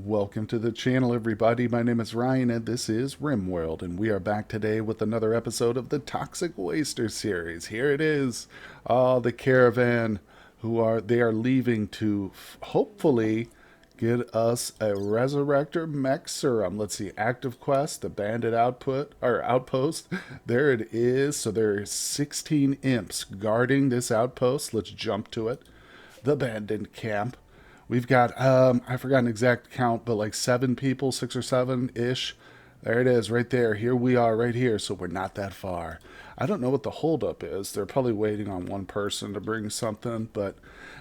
Welcome to the channel, everybody. My name is Ryan, and this is RimWorld, and we are back today with another episode of the Toxic Waster series. Here it is, the Caravan, they are leaving to hopefully get us a Resurrector Mech Serum. Let's see, active quest, the bandit outpost. There it is. So there are 16 imps guarding this outpost. Let's jump to it. The abandoned camp. We've got, I forgot an exact count, but like 7 people, 6 or 7-ish. There it is, right there. Here we are, right here, so we're not that far. I don't know what the holdup is. They're probably waiting on one person to bring something, but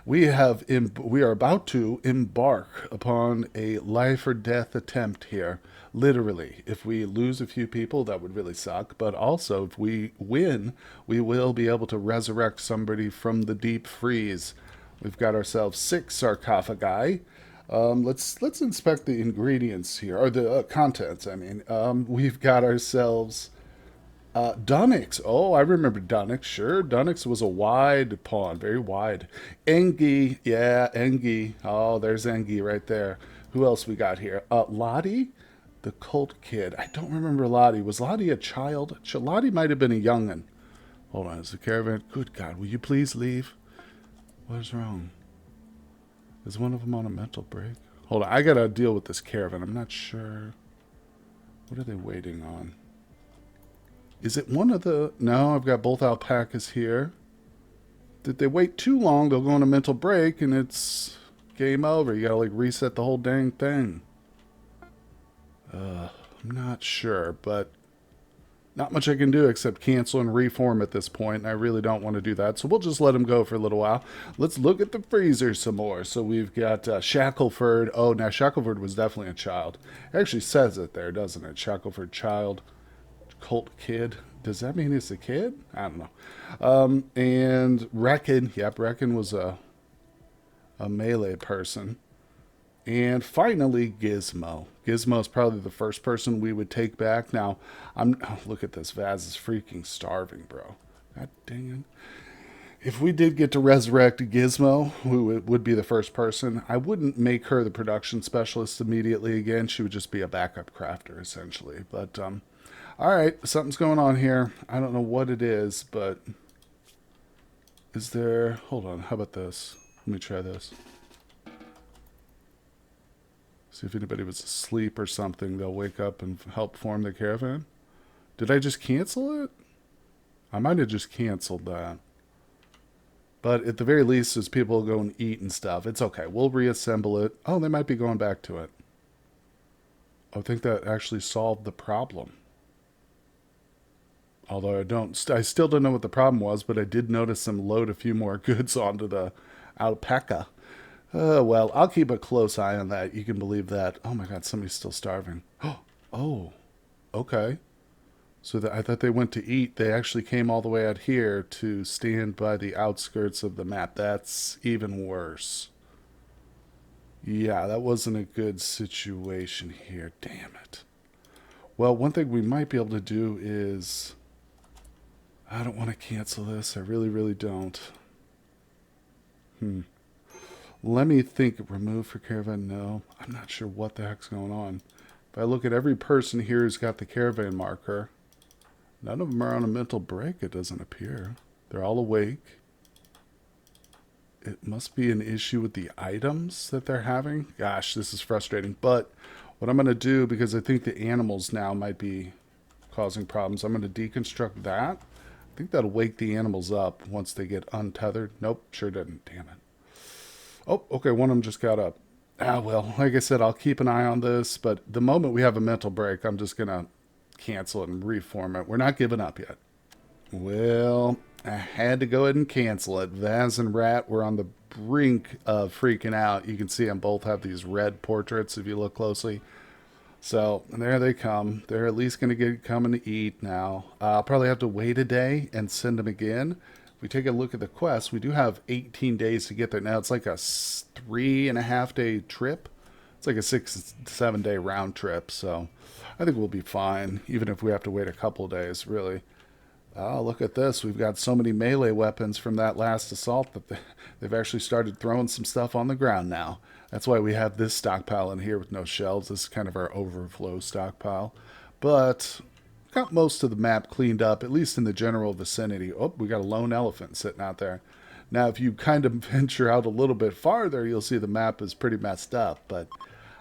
we are about to embark upon a life or death attempt here. Literally, if we lose a few people, that would really suck. But also, if we win, we will be able to resurrect somebody from the deep freeze. We've got ourselves 6 sarcophagi. Let's inspect the ingredients here, or the contents. I mean, we've got ourselves Dunix. Oh, I remember Dunix. Sure, Dunix was a wide pawn, very wide. Engi, yeah, Engi. Oh, there's Engi right there. Who else we got here? Lottie, the cult kid. I don't remember Lottie. Was Lottie a child? Lottie might have been a youngin. Hold on, is the caravan? Good God, will you please leave? What is wrong? Is one of them on a mental break? Hold on, I gotta deal with this caravan. I'm not sure. What are they waiting on? Is it one of the... No, I've got both alpacas here. Did they wait too long? They'll go on a mental break and it's game over. You gotta like reset the whole dang thing. I'm not sure, but not much I can do except cancel and reform at this point, and I really don't want to do that, so we'll just let him go for a little while. Let's look at the freezer some more. So we've got Shackleford. Oh, now Shackleford was definitely a child. It actually says it there, doesn't it? Shackleford child, cult kid. Does that mean it's a kid? I don't know. And Reckon. Yep, Reckon was a melee person. And finally, Gizmo. Gizmo is probably the first person we would take back. Now, look at this. Vaz is freaking starving, bro. God dang it. If we did get to resurrect Gizmo, who would be the first person, I wouldn't make her the production specialist immediately again. She would just be a backup crafter, essentially. But, all right, something's going on here. I don't know what it is, but is there... Hold on, how about this? Let me try this. See if anybody was asleep or something. They'll wake up and help form the caravan. Did I just cancel it? I might have just canceled that. But at the very least, as people go and eat and stuff, it's okay. We'll reassemble it. Oh, they might be going back to it. I think that actually solved the problem. Although I still don't know what the problem was, but I did notice them load a few more goods onto the alpaca. Well, I'll keep a close eye on that. You can believe that. Oh my God, somebody's still starving. Oh, okay. So I thought they went to eat. They actually came all the way out here to stand by the outskirts of the map. That's even worse. Yeah, that wasn't a good situation here. Damn it. Well, one thing we might be able to do is... I don't want to cancel this. I really, really don't. Let me think. Remove for caravan? No. I'm not sure what the heck's going on. If I look at every person here who's got the caravan marker, none of them are on a mental break, it doesn't appear. They're all awake. It must be an issue with the items that they're having. Gosh, this is frustrating. But what I'm going to do, because I think the animals now might be causing problems, I'm going to deconstruct that. I think that'll wake the animals up once they get untethered. Nope, sure didn't. Damn it. Oh, okay, one of them just got up. Well, like I said, I'll keep an eye on this, but the moment we have a mental break, I'm just going to cancel it and reform it. We're not giving up yet. Well, I had to go ahead and cancel it. Vaz and Rat were on the brink of freaking out. You can see them both have these red portraits if you look closely. So, there they come. They're at least going to get coming to eat now. I'll probably have to wait a day and send them again. If we take a look at the quest, we do have 18 days to get there. Now, it's like a 3.5 day trip. It's like a 6 to 7 day round trip. So, I think we'll be fine, even if we have to wait a couple days, really. Oh, look at this. We've got so many melee weapons from that last assault that they've actually started throwing some stuff on the ground now. That's why we have this stockpile in here with no shelves. This is kind of our overflow stockpile. But got most of the map cleaned up, at least in the general vicinity. Oh, we got a lone elephant sitting out there. Now, if you kind of venture out a little bit farther, you'll see the map is pretty messed up. But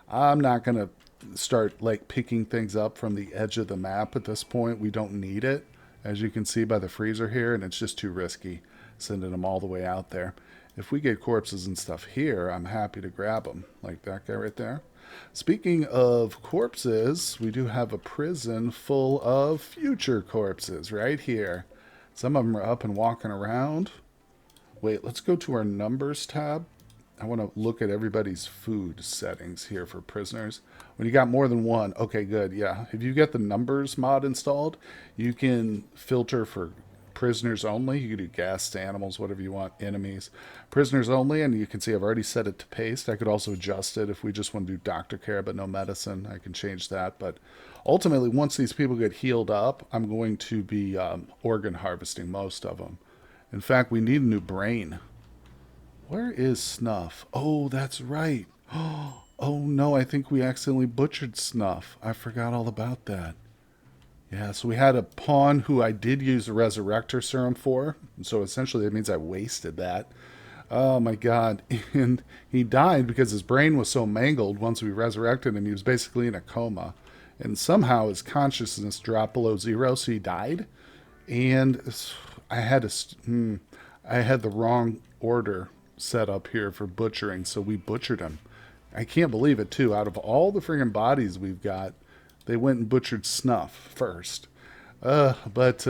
I'm not going to start like picking things up from the edge of the map at this point. We don't need it, as you can see by the freezer here, and it's just too risky sending them all the way out there. If we get corpses and stuff here, I'm happy to grab them, like that guy right there. Speaking of corpses, we do have a prison full of future corpses right here. Some of them are up and walking around. Wait, let's go to our numbers tab. I want to look at everybody's food settings here for prisoners. When you got more than one, okay, good, yeah. If you get the numbers mod installed, you can filter for prisoners only. You can do guests, animals, whatever you want, enemies. Prisoners only, and you can see I've already set it to paste. I could also adjust it if we just want to do doctor care but no medicine. I can change that, but ultimately, once these people get healed up, I'm going to be organ harvesting most of them. In fact, we need a new brain. Where is Snuff? Oh, that's right. Oh no, I think we accidentally butchered Snuff. I forgot all about that. Yeah, so we had a pawn who I did use the Resurrector Serum for. So essentially that means I wasted that. Oh my god. And he died because his brain was so mangled once we resurrected him. He was basically in a coma. And somehow his consciousness dropped below zero, so he died. And I had I had the wrong order set up here for butchering, so we butchered him. I can't believe it, too. Out of all the friggin' bodies we've got, they went and butchered Snuff first. But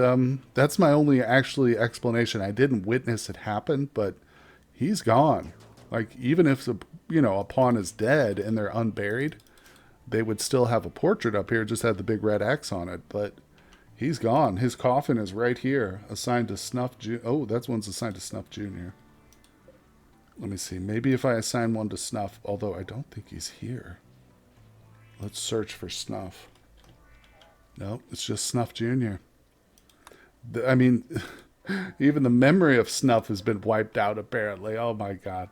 that's my only actually explanation. I didn't witness it happen, but he's gone. Like, even if a pawn is dead and they're unburied, they would still have a portrait up here, just had the big red X on it, but he's gone. His coffin is right here, assigned to Snuff Jr. Oh, that's one's assigned to Snuff Jr. Let me see. Maybe if I assign one to Snuff, although I don't think he's here. Let's search for Snuff. Nope, it's just Snuff Jr. I mean, even the memory of Snuff has been wiped out, apparently. Oh my god.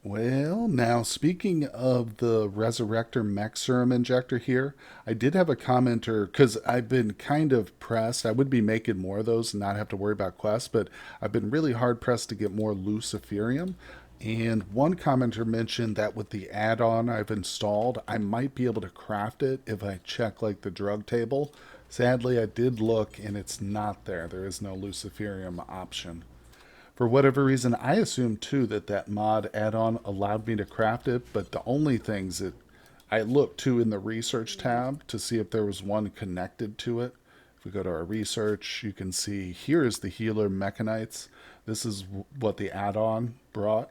Well, now speaking of the Resurrector Mech Serum Injector here, I did have a commenter, because I've been kind of pressed. I would be making more of those and not have to worry about quests, but I've been really hard pressed to get more Luciferium. And one commenter mentioned that with the add-on I've installed, I might be able to craft it if I check like the drug table. Sadly, I did look and it's not there. There is no Luciferium option. For whatever reason, I assumed too that that mod add-on allowed me to craft it, but the only things that I looked to in the research tab to see if there was one connected to it. If we go to our research, you can see here is the healer mechanites. This is what the add-on brought.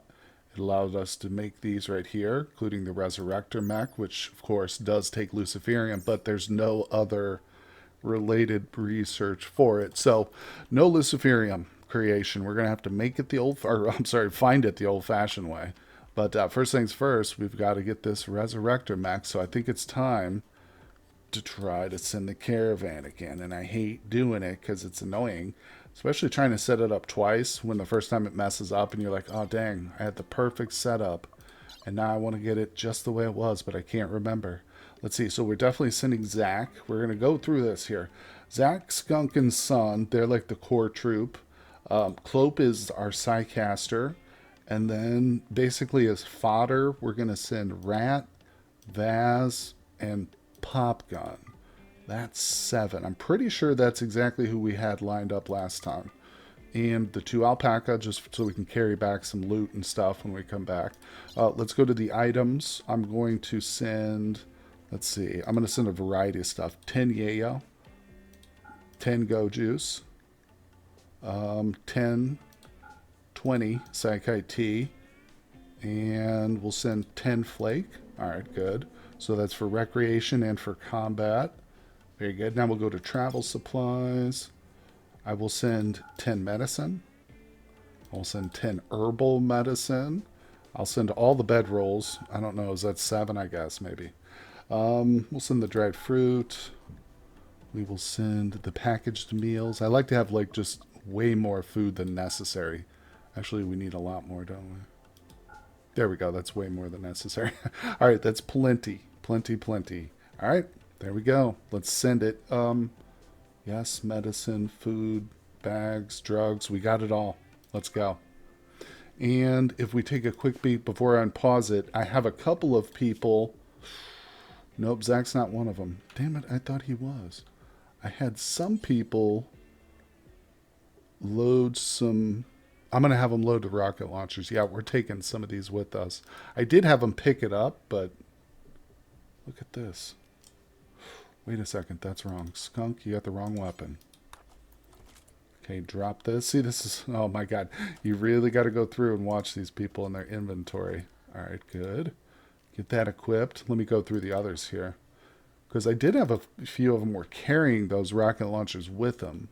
It allowed us to make these right here, including the Resurrector mech, which of course does take Luciferium, but there's no other related research for it. So no Luciferium creation. We're going to have to make it find it the old-fashioned way. But first things first, we've got to get this Resurrector mech, so I think it's time to try to send the Caravan again. And I hate doing it because it's annoying. Especially trying to set it up twice when the first time it messes up and you're like, oh dang, I had the perfect setup and now I want to get it just the way it was, but I can't remember. Let's see, so we're definitely sending Zach. We're going to go through this here. Zach, Skunk, and Son, they're like the core troop. Clope is our Psycaster. And then basically as fodder, we're going to send Rat, Vaz, and Popgun. That's 7. I'm pretty sure that's exactly who we had lined up last time. And the 2 alpaca, just so we can carry back some loot and stuff when we come back. Let's go to the items. I'm going to send, let's see, I'm going to send a variety of stuff. 10 yayo, 10 go juice, 10, 20 psychite tea, and we'll send 10 flake. All right, good. So that's for recreation and for combat. Very good. Now we'll go to travel supplies. I will send 10 medicine. I'll send 10 herbal medicine. I'll send all the bedrolls. I don't know. Is that 7? I guess maybe. We'll send the dried fruit. We will send the packaged meals. I like to have like just way more food than necessary. Actually, we need a lot more, don't we? There we go. That's way more than necessary. All right, that's plenty. Plenty, plenty. All right, there we go. Let's send it. Yes, medicine, food, bags, drugs. We got it all. Let's go. And if we take a quick beat before I unpause it, I have a couple of people. Nope, Zach's not one of them. Damn it, I thought he was. I had some people load some. I'm going to have them load the rocket launchers. Yeah, we're taking some of these with us. I did have them pick it up, but look at this. Wait a second, that's wrong. Skunk, you got the wrong weapon. Okay, drop this. See, this is, oh my god. You really got to go through and watch these people in their inventory. All right, good. Get that equipped. Let me go through the others here. Because I did have a few of them were carrying those rocket launchers with them.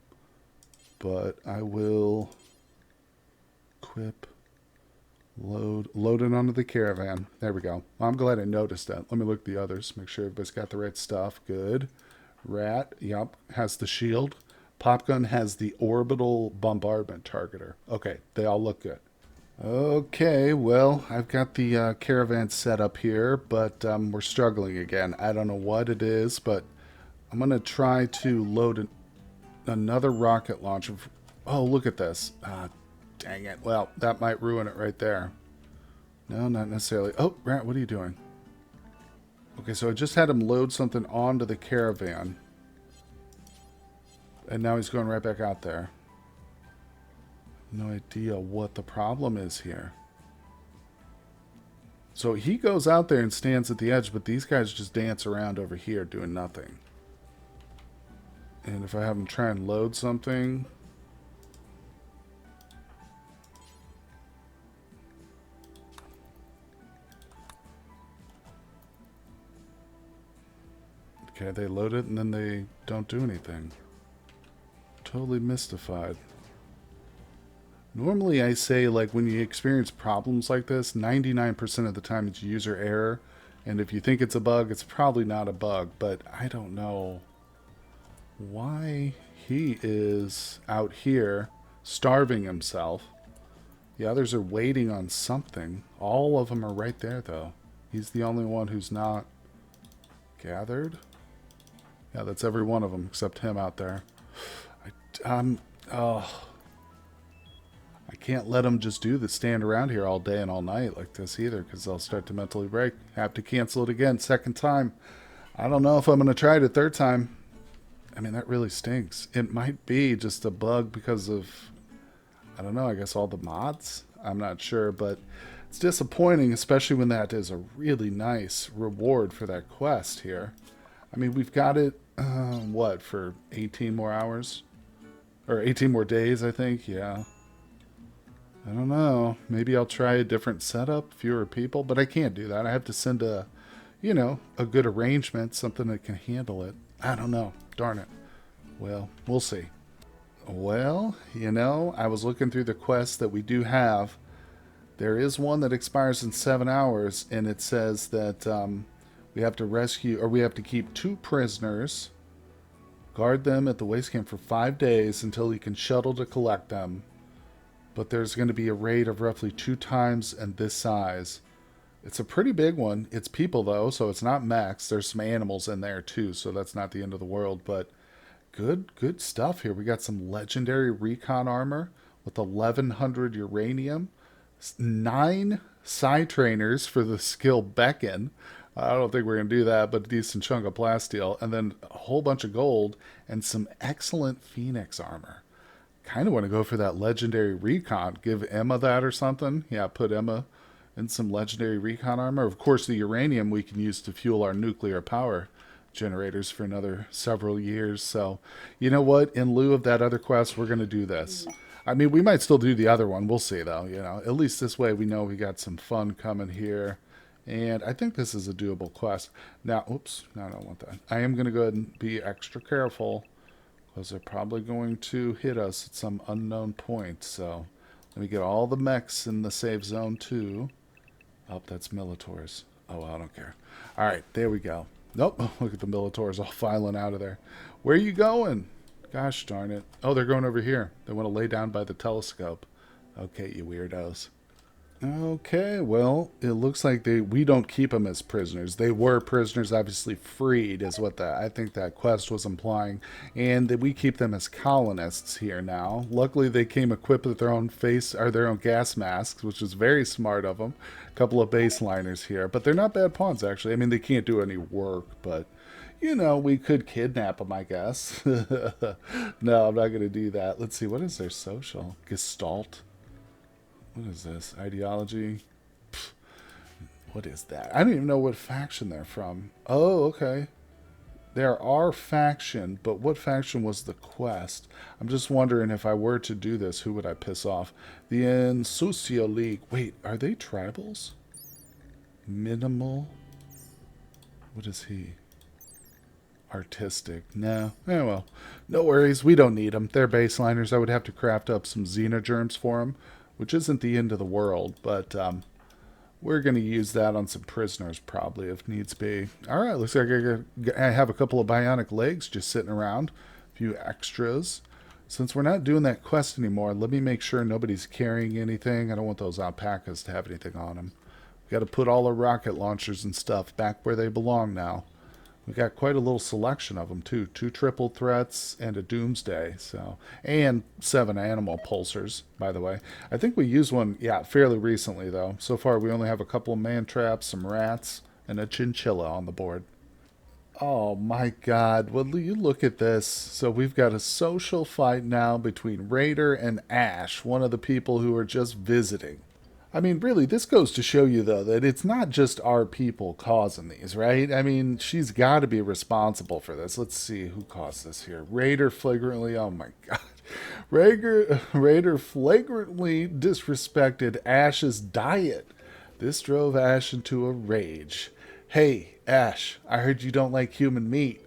But I will equip, load it onto the Caravan. There we go. I'm glad I noticed that. Let me look at the others. Make sure everybody's got the right stuff. Good. Rat, yep, has the shield. Popgun has the orbital bombardment targeter. Okay, they all look good. Okay, well, I've got the Caravan set up here, but we're struggling again. I don't know what it is, but I'm going to try to load another rocket launcher. Oh, look at this. Dang it. Well, that might ruin it right there. No, not necessarily. Oh, Rat, what are you doing? Okay, so I just had him load something onto the Caravan. And now he's going right back out there. No idea what the problem is here. So he goes out there and stands at the edge, but these guys just dance around over here doing nothing. And if I have him try and load something... Okay, they load it and then they don't do anything. Totally mystified. Normally I say, like, when you experience problems like this, 99% of the time it's user error. And if you think it's a bug, it's probably not a bug. But I don't know why he is out here starving himself. The others are waiting on something. All of them are right there, though. He's the only one who's not gathered. Yeah, that's every one of them except him out there. Oh, I can't let them just stand around here all day and all night like this either, because they'll start to mentally break. Have to cancel it again, second time. I don't know if I'm going to try it a third time. I mean, that really stinks. It might be just a bug because of, I don't know, I guess all the mods? I'm not sure, but it's disappointing, especially when that is a really nice reward for that quest here. I mean, we've got it, what, for 18 more hours? Or 18 more days, I think, yeah. I don't know. Maybe I'll try a different setup, fewer people, but I can't do that. I have to send a, you know, a good arrangement, something that can handle it. I don't know. Darn it. Well, we'll see. Well, you know, I was looking through the quests that we do have. There is one that expires in 7 hours, and it says that we have to rescue, or we have to keep 2 prisoners, guard them at the waste camp for 5 days until he can shuttle to collect them. But there's going to be a raid of roughly 2 times and this size. It's a pretty big one. It's people, though, so it's not mechs. There's some animals in there, too, so that's not the end of the world. But good stuff here. We got some legendary recon armor with 1,100 uranium. 9 psi trainers for the skill Beckon. I don't think we're going to do that, but a decent chunk of plasteel. And then a whole bunch of gold and some excellent Phoenix armor. Kind of want to go for that legendary recon. Give Emma that or something. Yeah, put Emma in some legendary recon armor. Of course, the uranium we can use to fuel our nuclear power generators for another several years. So, you know what? In lieu of that other quest, we're going to do this. I mean, we might still do the other one. We'll see, though. You know, at least this way we know we got some fun coming here. And I think this is a doable quest. Now, oops, no, I don't want that. I am going to go ahead and be extra careful, because they're probably going to hit us at some unknown point. So let me get all the mechs in the safe zone too. Oh, that's Militors. Oh, I don't care. All right, there we go. Nope. Oh, look at the Militaurs all filing out of there. Where are you going? Gosh darn it. Oh, they're going over here. They want to lay down by the telescope. Okay, you weirdos. Okay, well, it looks like we don't keep them as prisoners. They were prisoners, obviously freed, is what I think that quest was implying, and that we keep them as colonists here now. Luckily, they came equipped with their own their own gas masks, which is very smart of them. A couple of baseliners here, but they're not bad pawns actually. I mean, they can't do any work, but we could kidnap them, I guess. No, I'm not going to do that. Let's see, what is their social? Gestalt. What is this? Ideology? Pfft, what is that? I don't even know what faction they're from. Oh, okay. They're our faction, but what faction was the quest? I'm just wondering if I were to do this, who would I piss off? The Insoucio League. Wait, are they tribals? Minimal? What is he? Artistic. No. Eh, well. No worries. We don't need them. They're baseliners. I would have to craft up some xenogerms for them, which isn't the end of the world, but we're going to use that on some prisoners probably if needs be. All right, looks like I have a couple of bionic legs just sitting around, a few extras. Since we're not doing that quest anymore, let me make sure nobody's carrying anything. I don't want those alpacas to have anything on them. We got to put all our rocket launchers and stuff back where they belong now. We got quite a little selection of them too. 2 triple threats and a doomsday. And 7 animal pulsers, by the way. I think we used one, fairly recently though. So far we only have a couple of man traps, some rats, and a chinchilla on the board. Oh my god, well you look at this. So we've got a social fight now between Raider and Ash, one of the people who are just visiting. I mean, really, this goes to show you, though, that it's not just our people causing these, right? I mean, she's got to be responsible for this. Let's see who caused this here. Raider flagrantly, oh my god. Raider flagrantly disrespected Ash's diet. This drove Ash into a rage. Hey, Ash, I heard you don't like human meat.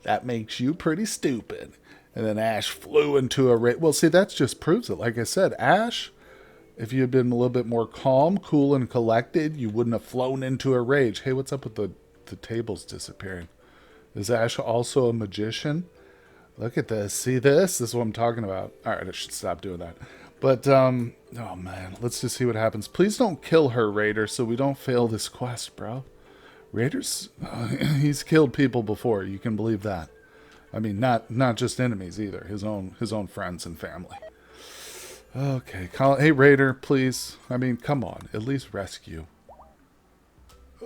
That makes you pretty stupid. And then Ash flew into a rage. Well, see, that just proves it. Like I said, Ash, if you had been a little bit more calm, cool, and collected, you wouldn't have flown into a rage. Hey, what's up with the tables disappearing? Is Ash also a magician? Look at this. See this? This is what I'm talking about. All right, I should stop doing that. But, oh man, let's just see what happens. Please don't kill her, Raider, so we don't fail this quest, bro. Raider's, he's killed people before. You can believe that. I mean, not just enemies either. His own friends and family. Okay, hey Raider, please. I mean, come on, at least rescue.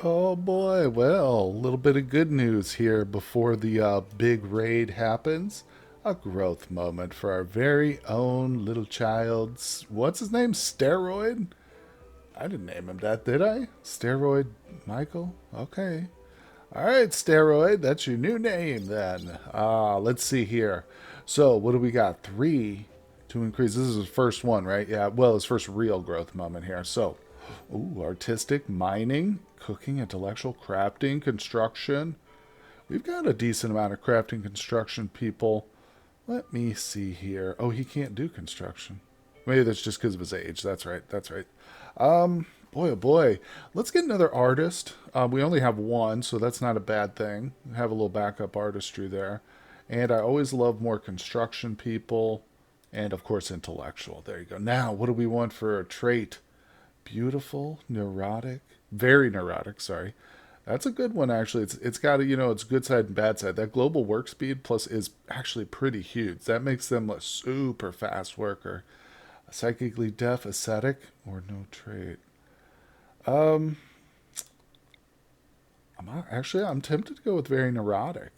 Oh boy, well, a little bit of good news here before the big raid happens. A growth moment for our very own little child. What's his name? Steroid? I didn't name him that, did I? Steroid Michael? Okay. All right, Steroid, that's your new name then. Let's see here. So, what do we got? 3 to increase. This is his first one, right? Yeah, well, his first real growth moment here. So, artistic, mining, cooking, intellectual, crafting, construction. We've got a decent amount of crafting, construction people. Let me see here. Oh, he can't do construction. Maybe that's just because of his age. That's right. Boy, oh boy. Let's get another artist. We only have one, so that's not a bad thing. Have a little backup artistry there. And I always love more construction people. And, of course, intellectual. There you go. Now, what do we want for a trait? Beautiful, neurotic, very neurotic, sorry. That's a good one, actually. It's got its good side and bad side. That global work speed plus is actually pretty huge. That makes them a super fast worker. Psychically deaf, ascetic, or no trait. I'm tempted to go with very neurotic.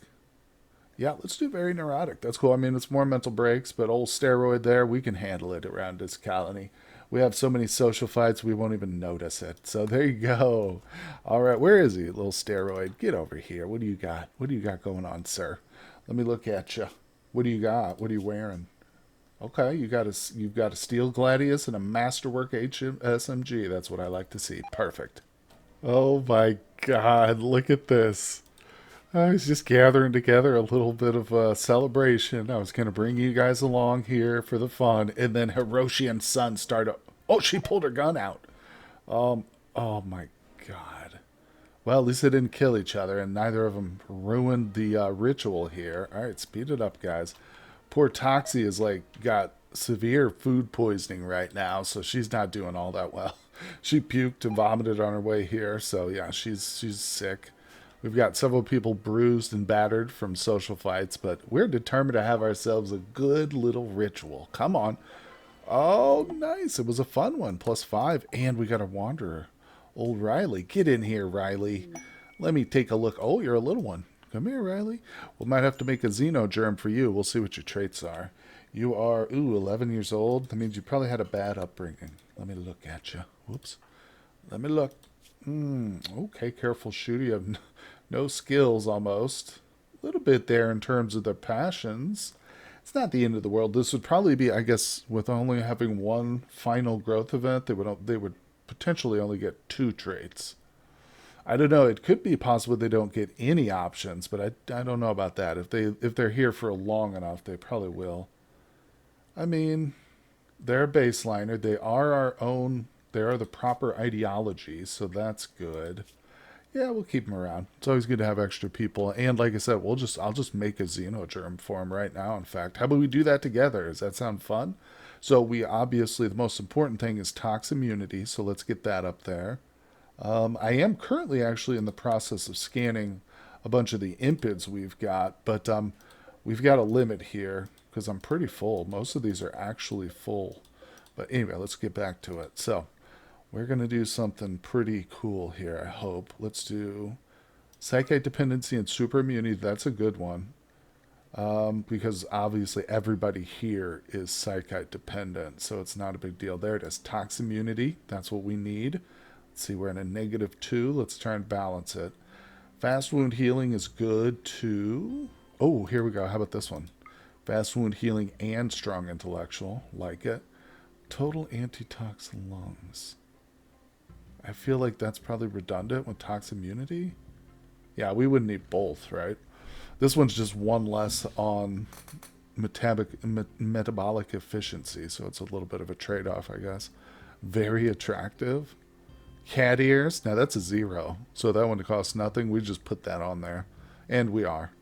Yeah, let's do very neurotic. That's cool. I mean, it's more mental breaks, but old Steroid there, we can handle it around this colony. We have so many social fights, we won't even notice it. So there you go. All right, where is he, little Steroid? Get over here. What do you got? What do you got going on, sir? Let me look at you. What do you got? What are you wearing? Okay, you've got a Steel Gladius and a Masterwork SMG. That's what I like to see. Perfect. Oh my God, look at this. I was just gathering together a little bit of a celebration. I was going to bring you guys along here for the fun. And then Hiroshian's son started... Oh, she pulled her gun out. Oh my God. Well, at least they didn't kill each other, and neither of them ruined the ritual here. All right, speed it up, guys. Poor Toxie is like got severe food poisoning right now, so she's not doing all that well. She puked and vomited on her way here, so yeah, she's sick. We've got several people bruised and battered from social fights, but we're determined to have ourselves a good little ritual. Come on. Oh, nice. It was a fun one. +5. And we got a wanderer. Old Riley. Get in here, Riley. Let me take a look. Oh, you're a little one. Come here, Riley. We might have to make a xenogerm for you. We'll see what your traits are. You are, 11 years old. That means you probably had a bad upbringing. Let me look at you. Whoops. Let me look. Okay, careful shooter. You have no skills almost. A little bit there in terms of the passions. It's not the end of the world. This would probably be, I guess, with only having one final growth event, they would potentially only get 2 traits. I don't know. It could be possible they don't get any options, but I don't know about that. If they're here for long enough, they probably will. I mean, they're a baseliner. They are our own. They are the proper ideology, so that's good. Yeah, we'll keep them around. It's always good to have extra people. And like I said, I'll just make a xenogerm for them right now. In fact, how about we do that together? Does that sound fun? So we obviously, the most important thing is tox immunity. So let's get that up there. I am currently actually in the process of scanning a bunch of the impids we've got, but we've got a limit here because I'm pretty full. Most of these are actually full. But anyway, let's get back to it. So we're going to do something pretty cool here, I hope. Let's do psychite dependency and super immunity. That's a good one. Because obviously everybody here is psychite dependent, so it's not a big deal. There it is. Tox immunity. That's what we need. Let's see, we're in a -2. Let's try and balance it. Fast wound healing is good too. Oh, here we go. How about this one? Fast wound healing and strong intellectual. Like it. Total antitox lungs. I feel like that's probably redundant with tox immunity. Yeah, we wouldn't need both, right? This one's just one less on metabolic efficiency, so it's a little bit of a trade-off, I guess. Very attractive. Cat ears. Now that's a 0, so that one costs nothing. We just put that on there, and we are.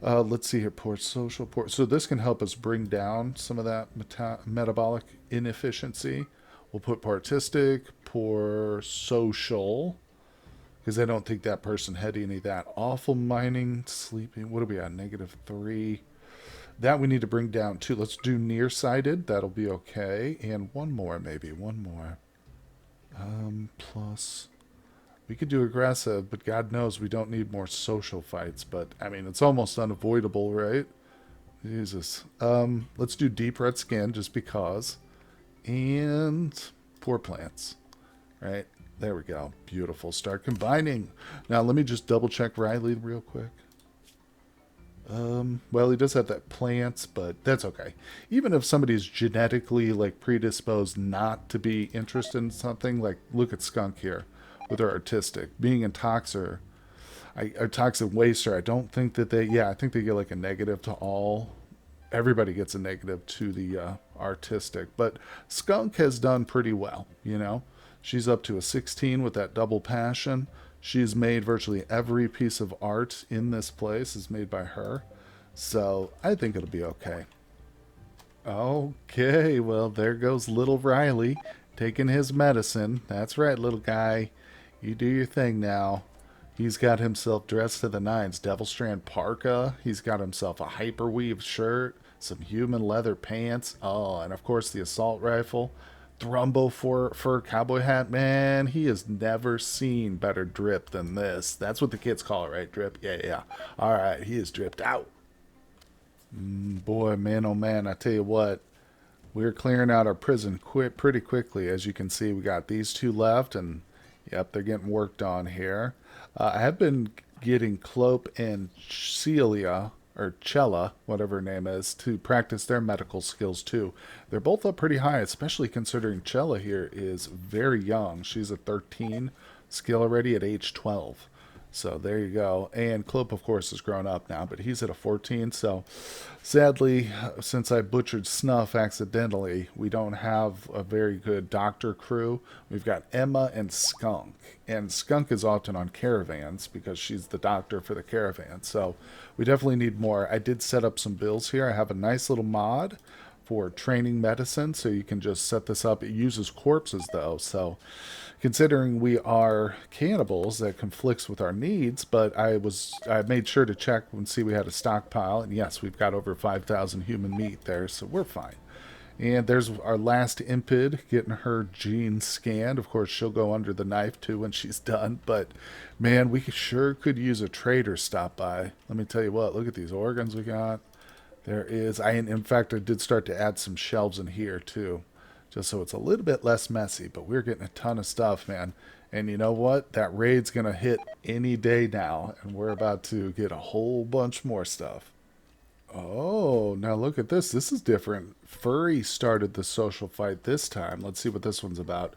Let's see here. Poor social. Poor. So this can help us bring down some of that metabolic inefficiency. We'll put poor artistic, poor social, because I don't think that person had any of that. Awful mining, sleeping. What are we at? -3. That we need to bring down too. Let's do nearsighted. That'll be okay. And one more, maybe. One more. Plus, we could do aggressive, but God knows we don't need more social fights. But, I mean, it's almost unavoidable, right? Jesus. Let's do deep red skin just because. And poor plants. Right? There we go. Beautiful. Start combining. Now, let me just double check Riley real quick. Well, he does have that plants, but that's okay. Even if somebody's genetically like predisposed not to be interested in something, like look at Skunk here with her artistic being a toxer, a toxic waster. I don't think that I think they get like a negative to all. Everybody gets a negative to the artistic, but Skunk has done pretty well. She's up to a 16 with that double passion. She's made virtually every piece of art in this place is made by her. So I think it'll be okay. Okay, well, there goes little Riley taking his medicine. That's right, little guy. You do your thing now. He's got himself dressed to the nines. Devil Strand parka. He's got himself a hyperweave shirt, some human leather pants. Oh, and of course the assault rifle. Thrumbo fur cowboy hat. Man, he has never seen better drip than this. That's what the kids call it, right? Drip? Yeah. All right, he is dripped out. Boy, man, oh man, I tell you what. We're clearing out our prison pretty quickly. As you can see, we got these 2 left, and yep, they're getting worked on here. I have been getting Clope and Celia, or Chella, whatever her name is, to practice their medical skills too. They're both up pretty high, especially considering Chella here is very young. She's a 13 skill already at age 12. So there you go. And Clope, of course, has grown up now, but he's at a 14. So sadly, since I butchered Snuff accidentally, we don't have a very good doctor crew. We've got Emma and Skunk. And Skunk is often on caravans because she's the doctor for the caravan. So we definitely need more. I did set up some bills here. I have a nice little mod for training medicine, so you can just set this up. It uses corpses though, so considering we are cannibals, that conflicts with our needs. But I made sure to check and see we had a stockpile, and yes, we've got over 5,000 human meat there, so we're fine. And there's our last impid getting her genes scanned. Of course, she'll go under the knife too when she's done. But man, we sure could use a trader stop by. Let me tell you what. Look at these organs we got. There is. In fact, I did start to add some shelves in here too, just so it's a little bit less messy. But we're getting a ton of stuff, man. And you know what? That raid's gonna hit any day now, and we're about to get a whole bunch more stuff. Oh, now look at this. This is different. Furry started the social fight this time. Let's see what this one's about.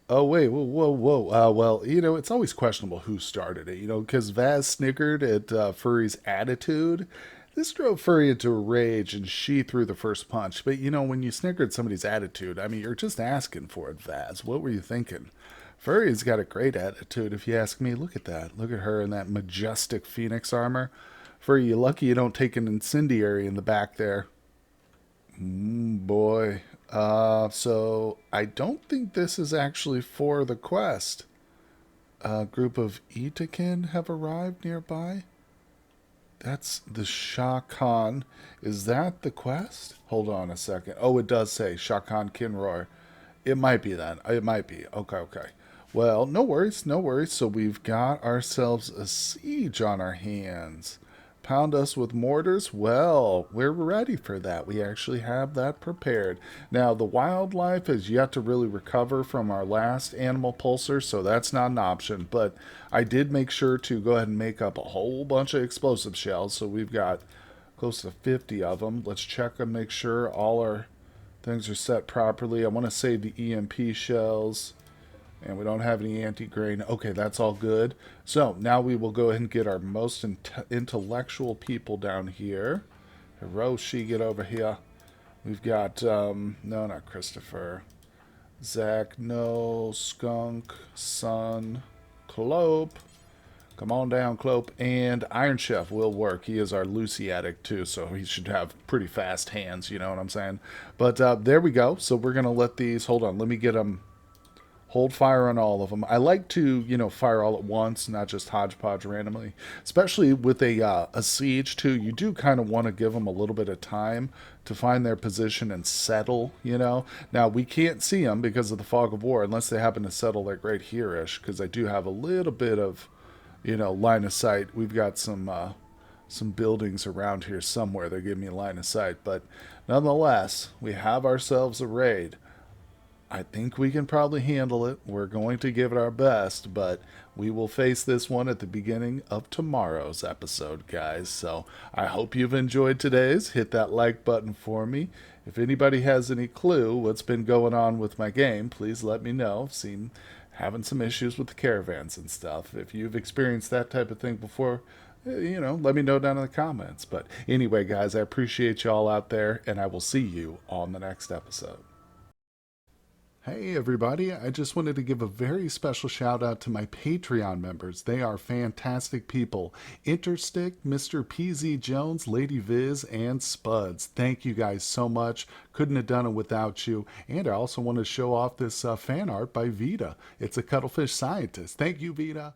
Oh, wait, whoa, whoa, whoa. Well, it's always questionable who started it, because Vaz snickered at Furry's attitude. This drove Furry into a rage, and she threw the first punch. But, when you snicker at somebody's attitude, I mean, you're just asking for it, Vaz. What were you thinking? Furry's got a great attitude, if you ask me. Look at that. Look at her in that majestic phoenix armor. Furry, you lucky you don't take an incendiary in the back there. Boy. So I don't think this is actually for the quest. A group of Itakin have arrived nearby. That's the Shah Khan. Is that the quest? Hold on a second. Oh, it does say Shah Khan Kinroy. It might be then. It might be. Okay, okay. Well, no worries, no worries. So we've got ourselves a siege on our hands. Pound us with mortars? Well, we're ready for that. We actually have that prepared. Now, the wildlife has yet to really recover from our last animal pulsar, so that's not an option. But I did make sure to go ahead and make up a whole bunch of explosive shells, so we've got close to 50 of them. Let's check and make sure all our things are set properly. I want to save the EMP shells. And we don't have any anti-grain. Okay, that's all good. So now we will go ahead and get our most intellectual people down here. Hiroshi, get over here. We've got, no, not Christopher. Zach, no. Skunk, Sun, Clope. Come on down, Clope. And Iron Chef will work. He is our Lucy addict, too, so he should have pretty fast hands, you know what I'm saying? But there we go. So we're going to let these, hold on, let me get them. Hold fire on all of them. I like to, fire all at once, not just hodgepodge randomly. Especially with a siege, too. You do kind of want to give them a little bit of time to find their position and settle. Now, we can't see them because of the fog of war unless they happen to settle like right here-ish, because I do have a little bit of, line of sight. We've got some buildings around here somewhere that give me a line of sight. But nonetheless, we have ourselves a raid. I think we can probably handle it. We're going to give it our best, but we will face this one at the beginning of tomorrow's episode, guys. So I hope you've enjoyed today's. Hit that like button for me. If anybody has any clue what's been going on with my game, please let me know. I've seen having some issues with the caravans and stuff. If you've experienced that type of thing before, let me know down in the comments. But anyway, guys, I appreciate you all out there, and I will see you on the next episode. Hey everybody, I just wanted to give a very special shout out to my Patreon members. They are fantastic people. Interstick, Mr. PZ Jones, Lady Viz, and Spuds. Thank you guys so much. Couldn't have done it without you. And I also want to show off this fan art by Vita. It's a cuttlefish scientist. Thank you, Vita.